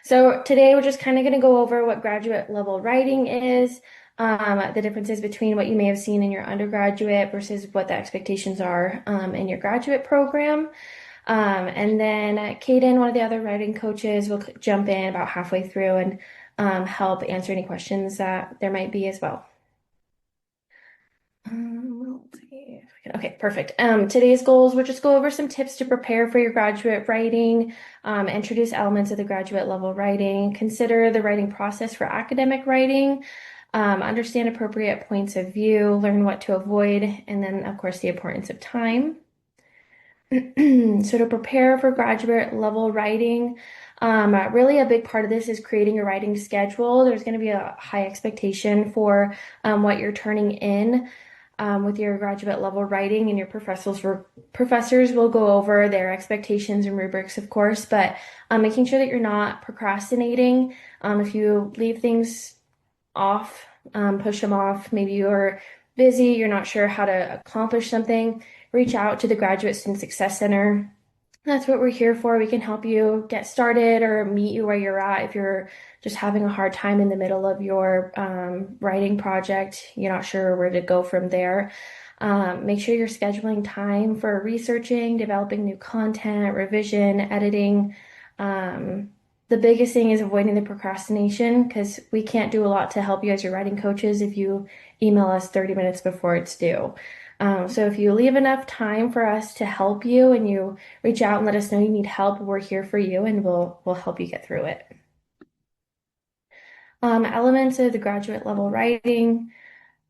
So today we're just kind of going to go over what graduate level writing is, the differences between what you may have seen in your undergraduate versus what the expectations are in your graduate program. And then Kaden, one of the other writing coaches, will jump in about halfway through and help answer any questions that there might be as well. Let's see if we can. Okay, perfect. Today's goals, we'll just go over some tips to prepare for your graduate writing, introduce elements of the graduate level writing, consider the writing process for academic writing, understand appropriate points of view, learn what to avoid, and then, of course, the importance of time. So to prepare for graduate level writing, really a big part of this is creating a writing schedule. There's going to be a high expectation for what you're turning in with your graduate level writing, and your professors will go over their expectations and rubrics, of course, but making sure that you're not procrastinating. If you leave things off, push them off, maybe you're busy, you're not sure how to accomplish something, reach out to the Graduate Student Success Center. That's what we're here for. We can help you get started or meet you where you're at if you're just having a hard time in the middle of your writing project. You're not sure where to go from there. Make sure you're scheduling time for researching, developing new content, revision, editing. The biggest thing is avoiding the procrastination because we can't do a lot to help you as your writing coaches if you email us 30 minutes before it's due. So if you leave enough time for us to help you and you reach out and let us know you need help, we're here for you and we'll help you get through it. Elements of the graduate level writing,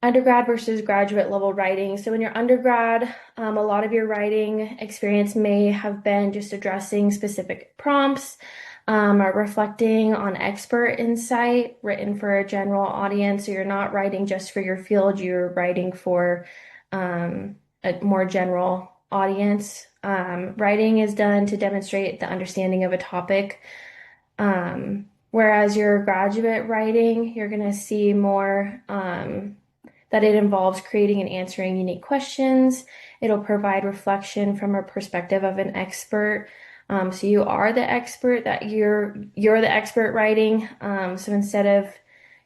undergrad versus graduate level writing. So in your undergrad, a lot of your writing experience may have been just addressing specific prompts, or reflecting on expert insight written for a general audience. So you're not writing just for your field, you're writing for a more general audience. Writing is done to demonstrate the understanding of a topic. Whereas your graduate writing, you're going to see more that it involves creating and answering unique questions. It'll provide reflection from a perspective of an expert. So you are the expert that you're the expert writing. So instead of,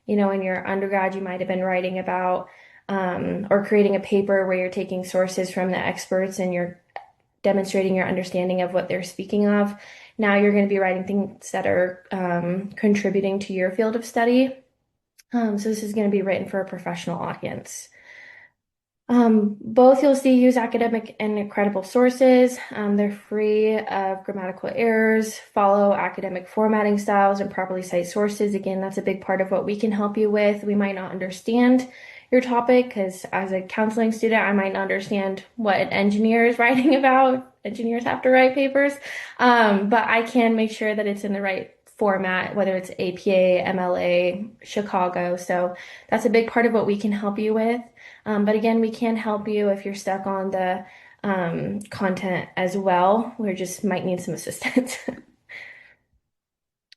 in your undergrad, you might have been writing about or creating a paper where you're taking sources from the experts and you're demonstrating your understanding of what they're speaking of. Now you're going to be writing things that are contributing to your field of study. So this is going to be written for a professional audience. Both you'll see use academic and credible sources. They're free of grammatical errors, follow academic formatting styles, and properly cite sources. Again, that's a big part of what we can help you with. We might not understand your topic because as a counseling student, I might not understand what an engineer is writing about. Engineers have to write papers. But I can make sure that it's in the right format, whether it's APA, MLA, Chicago. So that's a big part of what we can help you with. But again, we can help you if you're stuck on the content as well. We just might need some assistance.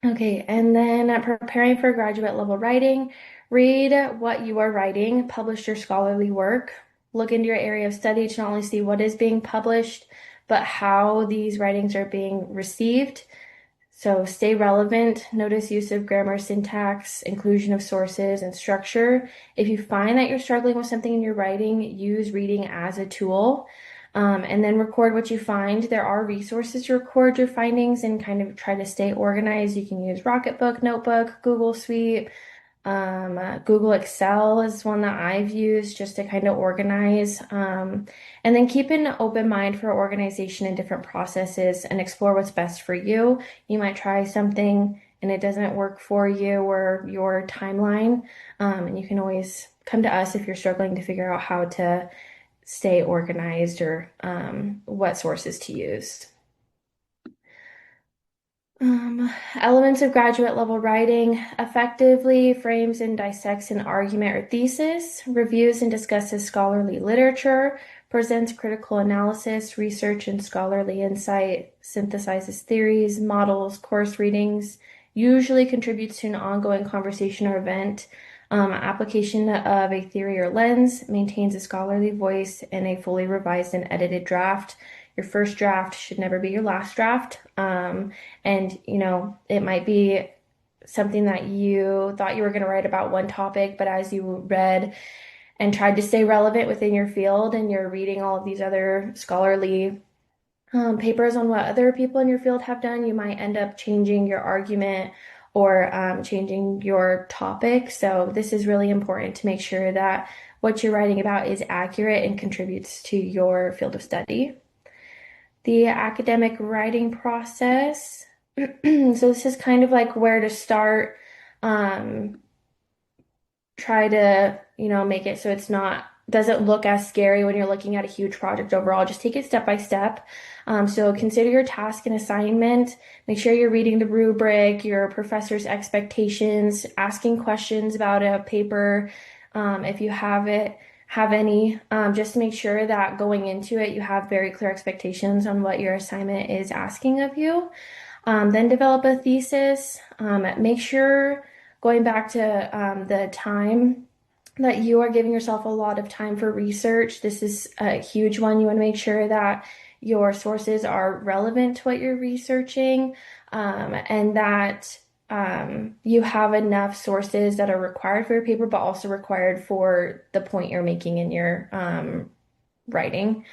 Okay, and then preparing for graduate level writing, read what you are writing, publish your scholarly work, look into your area of study to not only see what is being published, but how these writings are being received. So stay relevant, notice use of grammar, syntax, inclusion of sources, and structure. If you find that you're struggling with something in your writing, use reading as a tool. And then record what you find. There are resources to record your findings and kind of try to stay organized. You can use Rocketbook, Notebook, Google Suite. Google Excel is one that I've used just to kind of organize. And then keep an open mind for organization and different processes and explore what's best for you. You might try something and it doesn't work for you or your timeline. And you can always come to us if you're struggling to figure out how to stay organized or what sources to use. Elements of graduate level writing effectively frames and dissects an argument or thesis, reviews and discusses scholarly literature, presents critical analysis, research and scholarly insight, synthesizes theories, models, course readings, usually contributes to an ongoing conversation or event, application of a theory or lens, maintains a scholarly voice in a fully revised and edited draft. Your first draft should never be your last draft. And, it might be something that you thought you were going to write about one topic, but as you read and tried to stay relevant within your field and you're reading all of these other scholarly papers on what other people in your field have done, you might end up changing your argument or changing your topic. So this is really important to make sure that what you're writing about is accurate and contributes to your field of study. The academic writing process. So this is kind of like where to start. Um, Try to, make it so it's not doesn't look as scary when you're looking at a huge project overall. Just take it step by step. So consider your task and assignment. Make sure you're reading the rubric, your professor's expectations, asking questions about a paper, if you have any, just to make sure that going into it, you have very clear expectations on what your assignment is asking of you. Then develop a thesis. Make sure, going back to the time, that you are giving yourself a lot of time for research. This is a huge one. You want to make sure that your sources are relevant to what you're researching, and that you have enough sources that are required for your paper, but also required for the point you're making in your writing.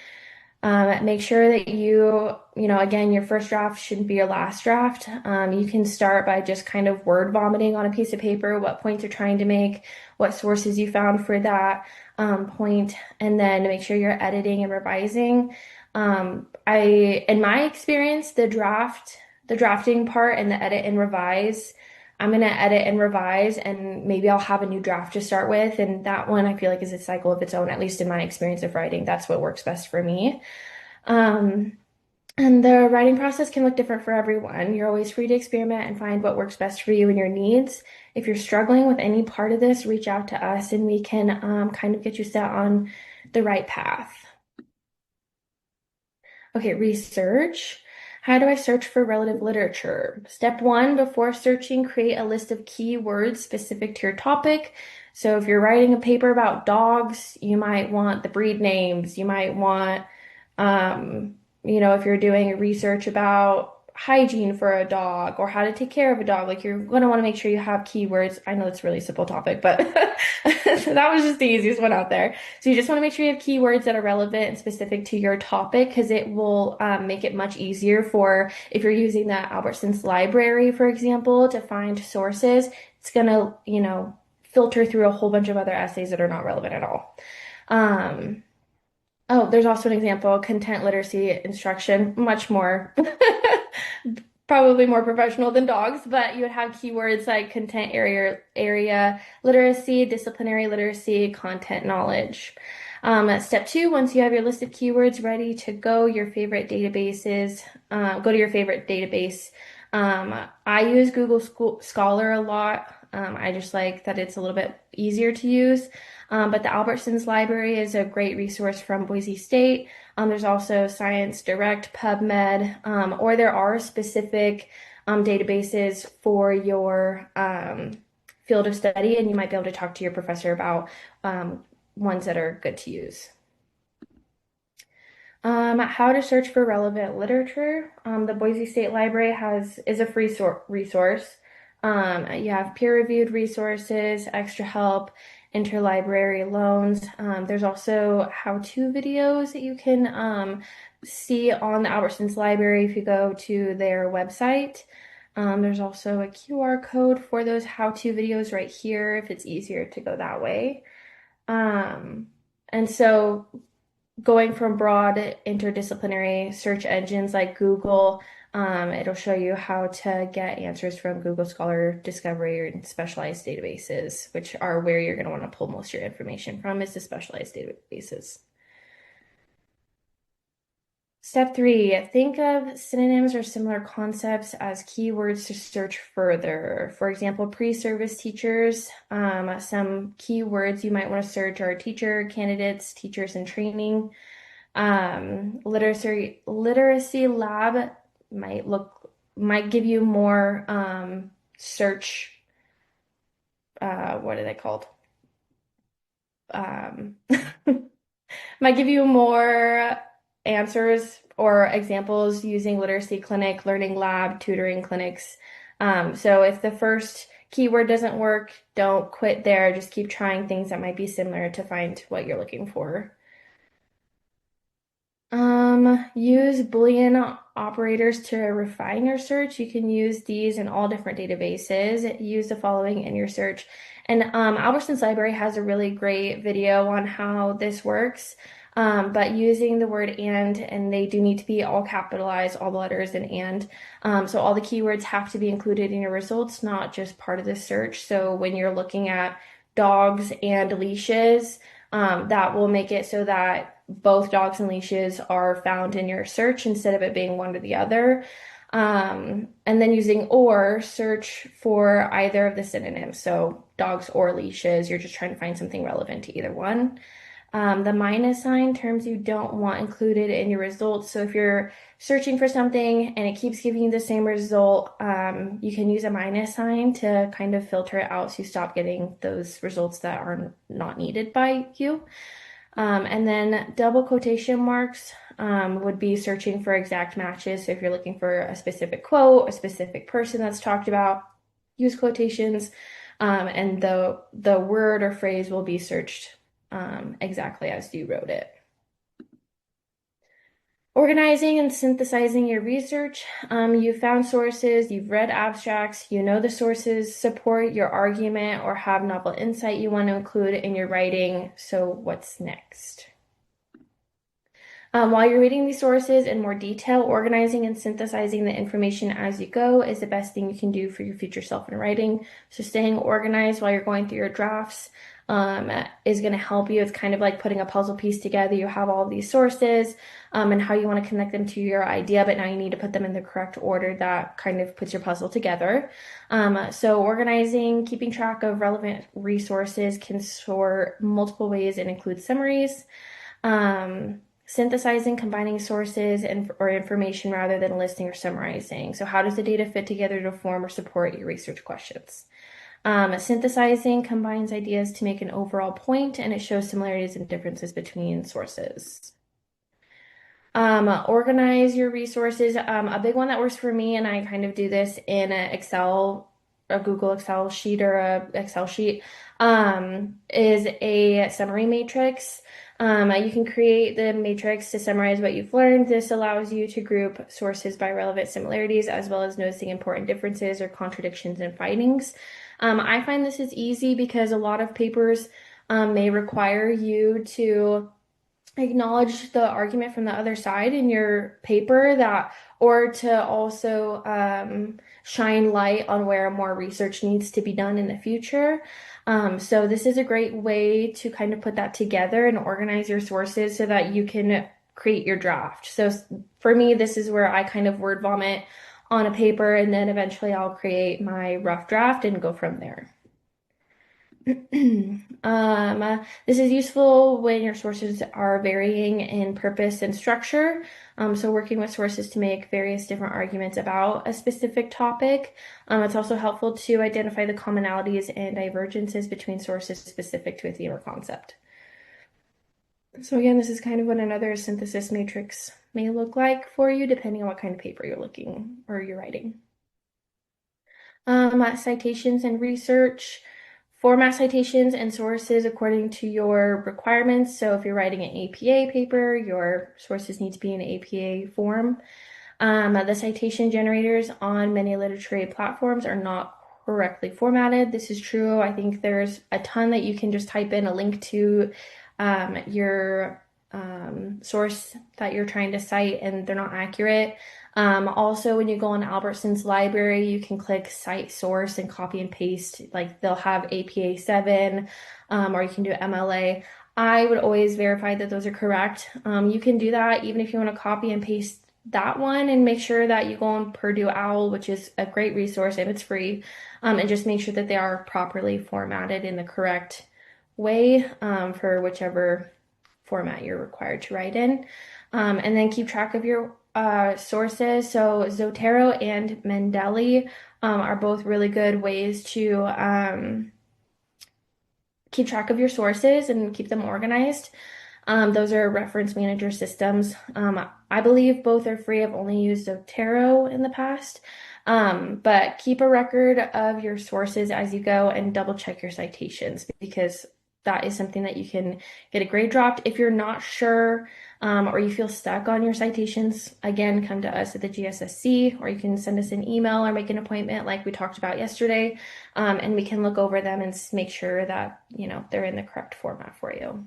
Make sure that again, your first draft shouldn't be your last draft. You can start by just kind of word vomiting on a piece of paper what points you're trying to make, what sources you found for that point, and then make sure you're editing and revising. In my experience, the drafting part and the edit and revise, I'm gonna edit and revise, and maybe I'll have a new draft to start with. And that one I feel like is a cycle of its own, at least in my experience of writing. That's what works best for me. Um, and the writing process can look different for everyone. You're always free to experiment and find what works best for you and your needs. If you're struggling with any part of this, reach out to us and we can kind of get you set on the right path. Okay, research. How do I search for relative literature? Step one, before searching, create a list of keywords specific to your topic. So if you're writing a paper about dogs, you might want the breed names. You might want, if you're doing research about hygiene for a dog or how to take care of a dog, like you're going to want to make sure you have keywords. I know it's a really simple topic, but that was just the easiest one out there. So you just want to make sure you have keywords that are relevant and specific to your topic because it will make it much easier for if you're using the Albertsons library, for example, to find sources. It's going to, filter through a whole bunch of other essays that are not relevant at all. Oh, there's also an example, content literacy instruction, much more, probably more professional than dogs, but you would have keywords like content area literacy, disciplinary literacy, content knowledge. Step two, once you have your list of keywords ready to go, your favorite databases, go to your favorite database. I use Google Scholar a lot. I just like that it's a little bit easier to use. But the Albertsons Library is a great resource from Boise State. There's also Science Direct, PubMed, or there are specific databases for your field of study, and you might be able to talk to your professor about ones that are good to use. How to search for relevant literature. The Boise State Library is a free resource. You have peer-reviewed resources, extra help, interlibrary loans. There's also how-to videos that you can see on the Albertsons Library if you go to their website. There's also a QR code for those how-to videos right here if it's easier to go that way. And so going from broad interdisciplinary search engines like Google, it'll show you how to get answers from Google Scholar, Discovery, or specialized databases, which are where you're going to want to pull most of your information from, is the specialized databases. Step three, think of synonyms or similar concepts as keywords to search further. For example, pre-service teachers, some keywords you might want to search are teacher, candidates, teachers in training. Literacy lab might give you more search, what are they called? Might give you more answers or examples using literacy clinic, learning lab, tutoring clinics. So if the first keyword doesn't work, don't quit there. Just keep trying things that might be similar to find what you're looking for. Use Boolean operators to refine your search. You can use these in all different databases. Use the following in your search. And Albertson's Library has a really great video on how this works. But using the word and they do need to be all capitalized, all the letters in and. So all the keywords have to be included in your results, not just part of the search. So when you're looking at dogs and leashes, that will make it so that both dogs and leashes are found in your search instead of it being one or the other. And then using or, search for either of the synonyms. So dogs or leashes, you're just trying to find something relevant to either one. The minus sign, terms you don't want included in your results. So if you're searching for something and it keeps giving you the same result, you can use a minus sign to kind of filter it out so you stop getting those results that are not needed by you. And then double quotation marks would be searching for exact matches. So if you're looking for a specific quote, a specific person that's talked about, use quotations, and the word or phrase will be searched exactly as you wrote it. Organizing and synthesizing your research. You've found sources, you've read abstracts, you know the sources support your argument or have novel insight you want to include in your writing. So what's next? While you're reading these sources in more detail, organizing and synthesizing the information as you go is the best thing you can do for your future self in writing. So staying organized while you're going through your drafts is going to help you. It's kind of like putting a puzzle piece together. You have all these sources and how you want to connect them to your idea, but now you need to put them in the correct order that kind of puts your puzzle together. So organizing, keeping track of relevant resources can sort multiple ways and include summaries. Synthesizing, combining sources or information rather than listing or summarizing. So how does the data fit together to form or support your research questions? Synthesizing combines ideas to make an overall point, and it shows similarities and differences between sources. Organize your resources. A big one that works for me, and I kind of do this in an Excel, a Google Excel sheet or a Excel sheet, is a summary matrix. You can create the matrix to summarize what you've learned. This allows you to group sources by relevant similarities as well as noticing important differences or contradictions in findings. I find this is easy because a lot of papers may require you to acknowledge the argument from the other side in your paper that or to also shine light on where more research needs to be done in the future. So this is a great way to kind of put that together and organize your sources so that you can create your draft. So for me, this is where I kind of word vomit on a paper and then eventually I'll create my rough draft and go from there. This is useful when your sources are varying in purpose and structure. So working with sources to make various different arguments about a specific topic. It's also helpful to identify the commonalities and divergences between sources specific to a theme or concept. So again, this is kind of what another synthesis matrix may look like for you, depending on what kind of paper you're looking or you're writing. Citations and research. Format citations and sources according to your requirements. So if you're writing an APA paper, your sources need to be in APA form. The citation generators on many literary platforms are not correctly formatted. This is true. I think there's a ton that you can just type in a link to your source that you're trying to cite and they're not accurate. Also, when you go on Albertson's library, you can click cite source and copy and paste. Like they'll have APA 7, or you can do MLA. I would always verify that those are correct. You can do that even if you want to copy and paste that one and make sure that you go on Purdue OWL, which is a great resource and it's free, and just make sure that they are properly formatted in the correct way for whichever format you're required to write in. And then keep track of your sources. So Zotero and Mendeley are both really good ways to keep track of your sources and keep them organized. Those are reference manager systems. I believe both are free. I've only used Zotero in the past. But keep a record of your sources as you go and double check your citations because that is something that you can get a grade dropped. If you're not sure, or you feel stuck on your citations, again, come to us at the GSSC, or you can send us an email or make an appointment like we talked about yesterday, and we can look over them and make sure that, they're in the correct format for you.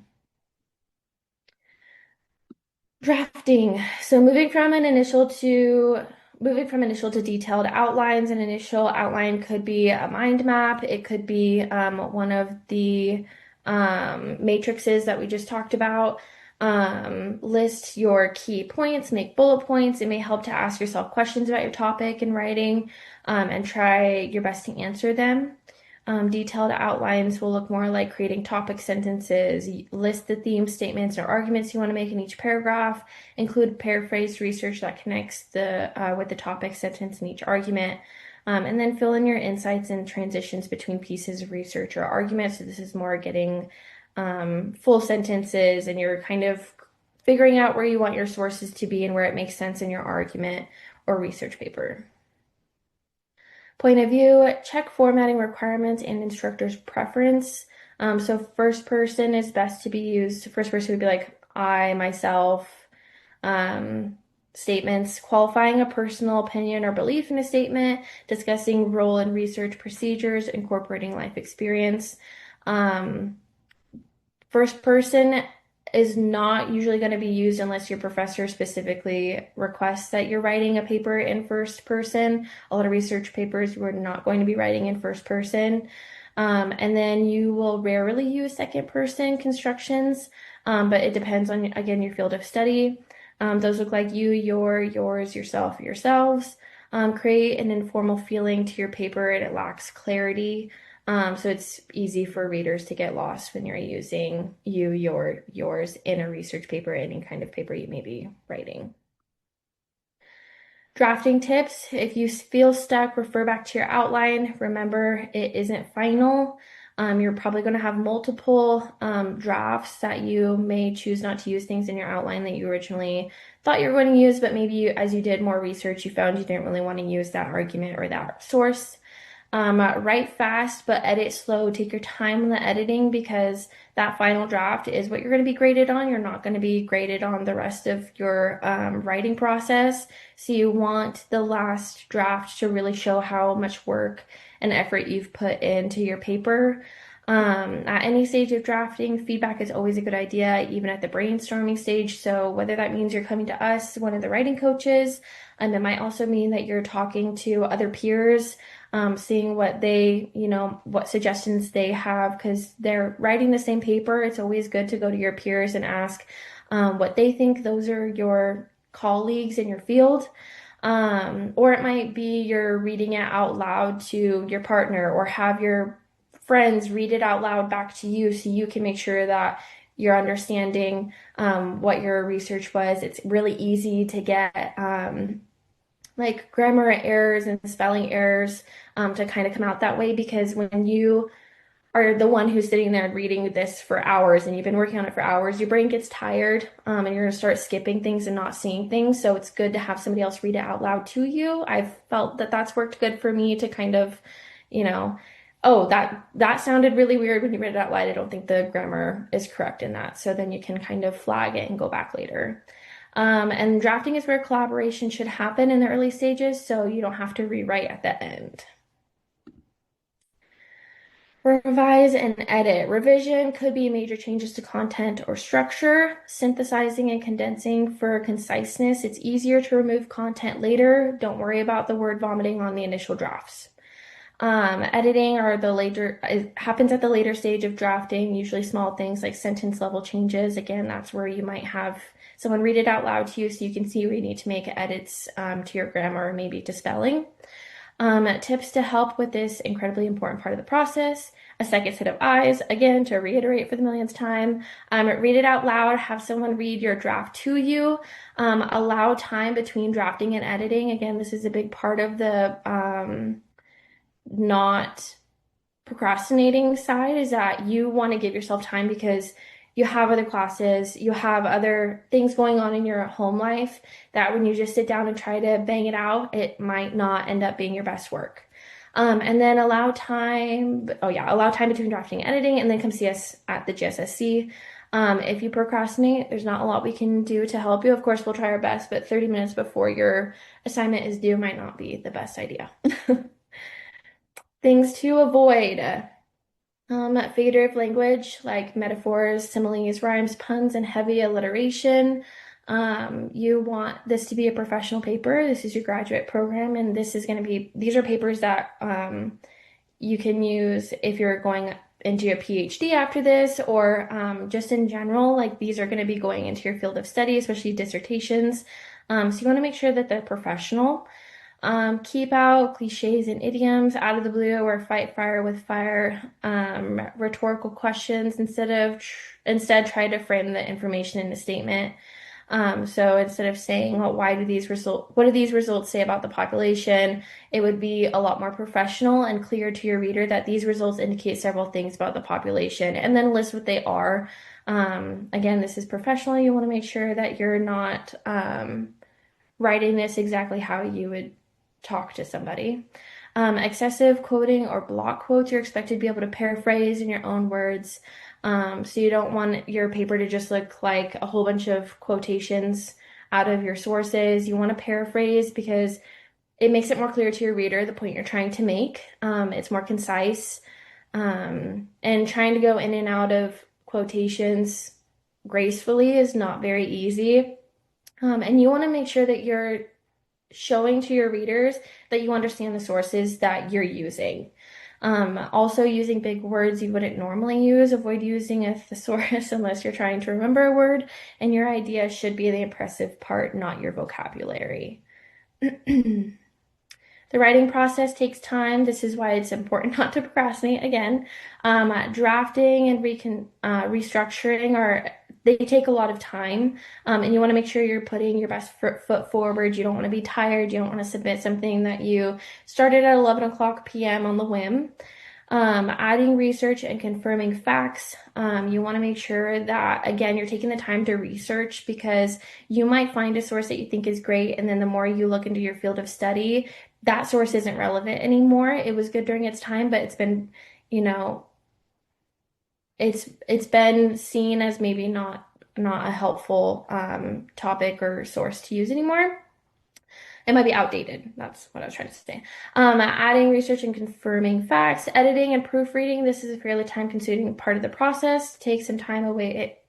Drafting. So moving from initial to detailed outlines. An initial outline could be a mind map. It could be one of the matrices that we just talked about. List your key points, make bullet points. It may help to ask yourself questions about your topic in writing, and try your best to answer them. Detailed outlines will look more like creating topic sentences, list the theme statements or arguments you want to make in each paragraph, include paraphrase research that connects with the topic sentence in each argument, and then fill in your insights and transitions between pieces of research or arguments. So this is more getting full sentences and you're kind of figuring out where you want your sources to be and where it makes sense in your argument or research paper. Point of view, check formatting requirements and instructor's preference. So first person is best to be used. First person would be like I, myself, statements, qualifying a personal opinion or belief in a statement, discussing role and research procedures, incorporating life experience. First person is not usually going to be used unless your professor specifically requests that you're writing a paper in first person. A lot of research papers we're not going to be writing in first person. And then you will rarely use second person constructions, but it depends on, again, your field of study. Those look like you, your, yours, yourself, yourselves. Create an informal feeling to your paper and it lacks clarity. So it's easy for readers to get lost when you're using you, your, yours in a research paper, any kind of paper you may be writing. Drafting tips. If you feel stuck, refer back to your outline. Remember, it isn't final. You're probably going to have multiple drafts that you may choose not to use things in your outline that you originally thought you were going to use, but maybe as you did more research, you found you didn't really want to use that argument or that source. Write fast, but edit slow. Take your time on the editing because that final draft is what you're going to be graded on. You're not going to be graded on the rest of your writing process. So you want the last draft to really show how much work and effort you've put into your paper. At any stage of drafting, feedback is always a good idea, even at the brainstorming stage. So whether that means you're coming to us, one of the writing coaches, and it might also mean that you're talking to other peers, seeing what suggestions they have, because they're writing the same paper. It's always good to go to your peers and ask what they think. Those are your colleagues in your field. Or it might be you're reading it out loud to your partner or have your friends read it out loud back to you so you can make sure that you're understanding what your research was. It's really easy to get like grammar errors and spelling errors to kind of come out that way because when you are the one who's sitting there reading this for hours and you've been working on it for hours, your brain gets tired and you're going to start skipping things and not seeing things. So it's good to have somebody else read it out loud to you. I've felt that that's worked good for me to kind of, oh, that sounded really weird when you read it out loud. I don't think the grammar is correct in that. So then you can kind of flag it and go back later. And drafting is where collaboration should happen in the early stages, so you don't have to rewrite at the end. Revise and edit. Revision could be major changes to content or structure. Synthesizing and condensing for conciseness. It's easier to remove content later. Don't worry about the word vomiting on the initial drafts. Editing happens at the later stage of drafting, usually small things like sentence level changes. Again, that's where you might have someone read it out loud to you so you can see where you need to make edits to your grammar or maybe to spelling. Tips to help with this incredibly important part of the process. A second set of eyes, again, to reiterate for the millionth time. Read it out loud, have someone read your draft to you. Allow time between drafting and editing. Again, this is a big part of the not procrastinating side is that you want to give yourself time because you have other classes, you have other things going on in your home life that when you just sit down and try to bang it out, it might not end up being your best work. And then allow time between drafting and editing, and then come see us at the GSSC. If you procrastinate, there's not a lot we can do to help you. Of course, we'll try our best, but 30 minutes before your assignment is due might not be the best idea. Things to avoid. Figurative language like metaphors, similes, rhymes, puns, and heavy alliteration. You want this to be a professional paper. This is your graduate program, and these are papers that you can use if you're going into your PhD after this, or just in general, like these are going to be going into your field of study, especially dissertations. So you want to make sure that they're professional. Keep out cliches and idioms, out of the blue, or fight fire with fire. Rhetorical questions instead try to frame the information in a statement. So instead of saying, well, what do these results say about the population? It would be a lot more professional and clear to your reader that these results indicate several things about the population, and then list what they are. Again, this is professional. You want to make sure that you're not writing this exactly how you would talk to somebody. Excessive quoting or block quotes, you're expected to be able to paraphrase in your own words. So you don't want your paper to just look like a whole bunch of quotations out of your sources. You want to paraphrase because it makes it more clear to your reader the point you're trying to make. It's more concise. And trying to go in and out of quotations gracefully is not very easy. And you want to make sure that you're showing to your readers that you understand the sources that you're using. Also, using big words you wouldn't normally use. Avoid using a thesaurus unless you're trying to remember a word, and your idea should be the impressive part, not your vocabulary. The writing process takes time. This is why it's important not to procrastinate again. Drafting and restructuring they take a lot of time, and you want to make sure you're putting your best foot forward. You don't want to be tired. You don't want to submit something that you started at 11 o'clock p.m. on the whim. Adding research and confirming facts. You want to make sure that, again, you're taking the time to research because you might find a source that you think is great, and then the more you look into your field of study, that source isn't relevant anymore. It was good during its time, but it's been, you know, it's been seen as maybe not a helpful topic or source to use anymore. It might be outdated. That's what I was trying to say. Adding research and confirming facts, editing and proofreading. This is a fairly time-consuming part of the process. Take some time away.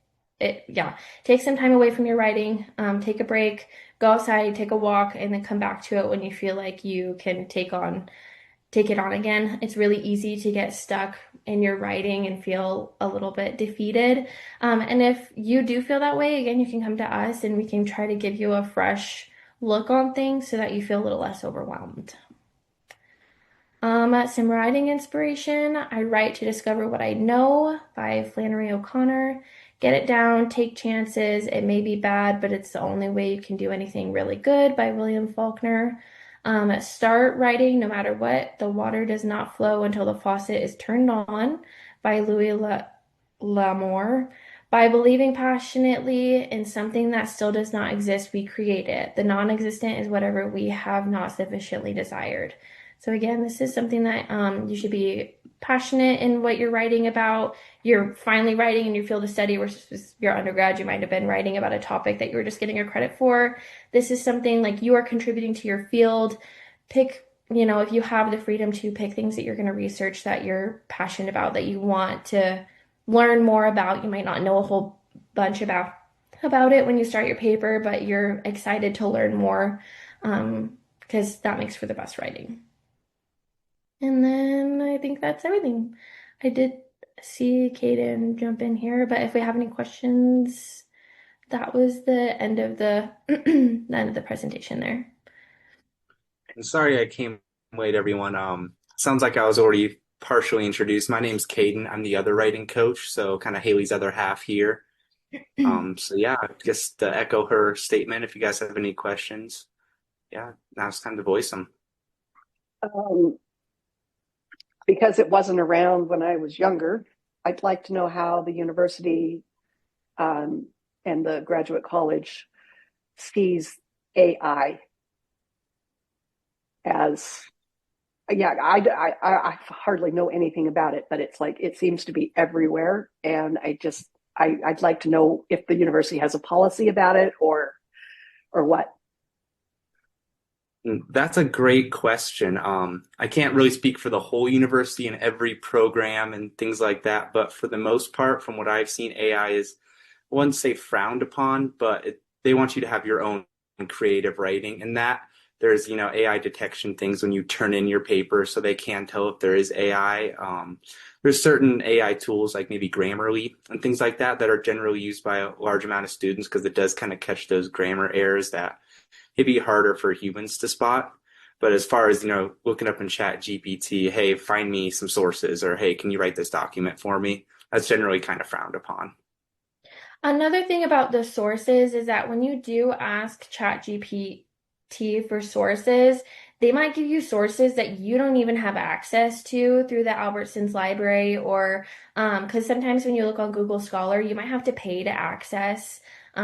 Take some time away from your writing. Take a break, go outside, take a walk, and then come back to it when you feel like you can take it on again. It's really easy to get stuck in your writing and feel a little bit defeated. And if you do feel that way, again, you can come to us and we can try to give you a fresh look on things so that you feel a little less overwhelmed. Some writing inspiration. I Write to Discover What I Know by Flannery O'Connor. Get it down, take chances. It may be bad, but it's the only way you can do anything really good by William Faulkner. Start writing no matter what. The water does not flow until the faucet is turned on by L'Amour. By believing passionately in something that still does not exist, we create it. The non-existent is whatever we have not sufficiently desired. So again, this is something that you should be passionate in what you're writing about. You're finally writing in your field of study, versus your undergrad, you might have been writing about a topic that you were just getting your credit for. This is something like you are contributing to your field. Pick, if you have the freedom to pick things that you're going to research that you're passionate about, that you want to learn more about. You might not know a whole bunch about it when you start your paper, but you're excited to learn more because that makes for the best writing. And then I think that's everything. I did see Kaden jump in here, but if we have any questions, that was the end of the the end of the presentation there. And sorry I came late, everyone. Sounds like I was already partially introduced. My name's Caden. I'm the other writing coach, so kind of Haley's other half here. So yeah, just to echo her statement, if you guys have any questions, yeah, now it's time to voice them. Um, because it wasn't around when I was younger, I'd like to know how the university and the graduate college sees AI as, yeah, I hardly know anything about it, but it's like it seems to be everywhere, and I'd like to know if the university has a policy about it or what. That's a great question. I can't really speak for the whole university and every program and things like that, but for the most part, from what I've seen, AI is, I wouldn't say frowned upon, but they want you to have your own creative writing. And that there's, AI detection things when you turn in your paper so they can tell if there is AI. There's certain AI tools like maybe Grammarly and things like that that are generally used by a large amount of students because it does kind of catch those grammar errors that it'd be harder for humans to spot. But as far as, looking up in Chat GPT, hey, find me some sources, or hey, can you write this document for me? That's generally kind of frowned upon. Another thing about the sources is that when you do ask ChatGPT for sources, they might give you sources that you don't even have access to through the Albertsons library, or because sometimes when you look on Google Scholar, you might have to pay to access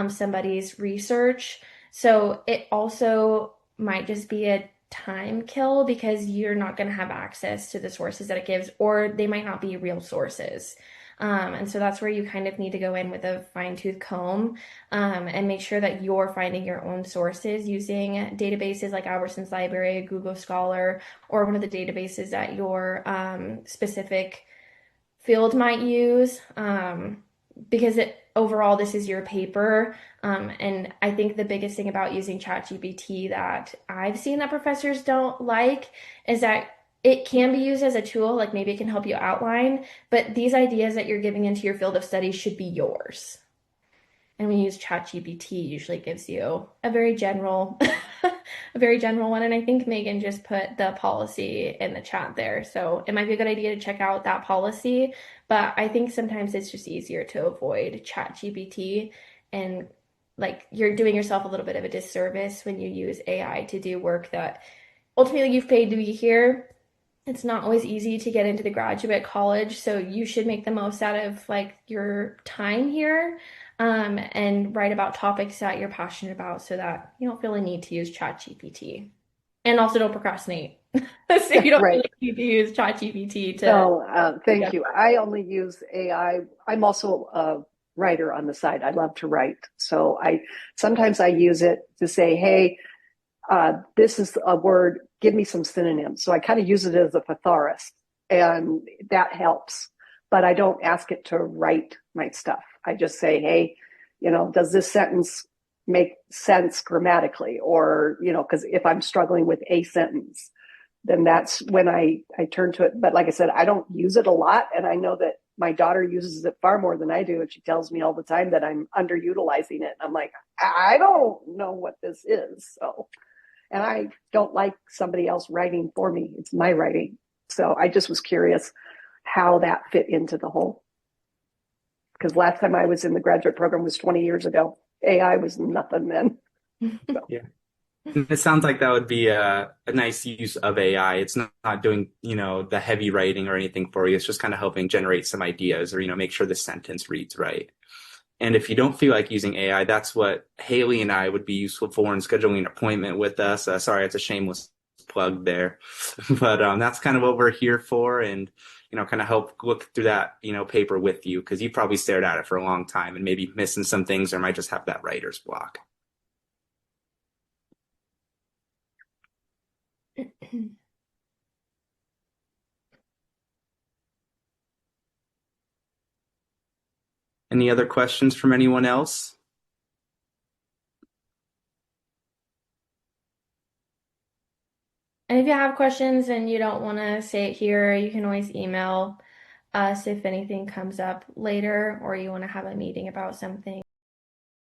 somebody's research. So it also might just be a time kill because you're not going to have access to the sources that it gives, or they might not be real sources. And so that's where you kind of need to go in with a fine-tooth comb, and make sure that you're finding your own sources using databases like Albertsons Library, Google Scholar, or one of the databases that your specific field might use, because overall this is your paper. And I think the biggest thing about using ChatGPT that I've seen that professors don't like is that it can be used as a tool, like maybe it can help you outline, but these ideas that you're giving into your field of study should be yours. And when you use ChatGPT, usually gives you a very general, a very general one. And I think Megan just put the policy in the chat there. So it might be a good idea to check out that policy. But I think sometimes it's just easier to avoid ChatGPT, and like you're doing yourself a little bit of a disservice when you use AI to do work that ultimately you've paid to be here. It's not always easy to get into the graduate college, so you should make the most out of like your time here, and write about topics that you're passionate about so that you don't feel a need to use ChatGPT. And also don't procrastinate. So you don't Right. really need to use ChatGPT to No, thank get you. I only use AI. I'm also a writer on the side. I love to write. So I sometimes I use it to say, hey, this is a word, give me some synonyms. So I kind of use it as a thesaurus, and that helps. But I don't ask it to write my stuff. I just say, hey, does this sentence make sense grammatically? Or, because if I'm struggling with a sentence, then that's when I turn to it. But like I said, I don't use it a lot. And I know that my daughter uses it far more than I do. And she tells me all the time that I'm underutilizing it. I'm like, I don't know what this is. So, and I don't like somebody else writing for me. It's my writing. So I just was curious how that fit into the whole. Because last time I was in the graduate program was 20 years ago. AI was nothing then. So. Yeah. It sounds like that would be a nice use of AI. It's not doing, the heavy writing or anything for you. It's just kind of helping generate some ideas or, make sure the sentence reads right. And if you don't feel like using AI, that's what Haley and I would be useful for in scheduling an appointment with us. Sorry, it's a shameless plug there, but that's kind of what we're here for, and kind of help look through that paper with you because you probably stared at it for a long time and maybe missing some things or might just have that writer's block. Any other questions from anyone else? And if you have questions and you don't want to say it here, you can always email us if anything comes up later or you want to have a meeting about something.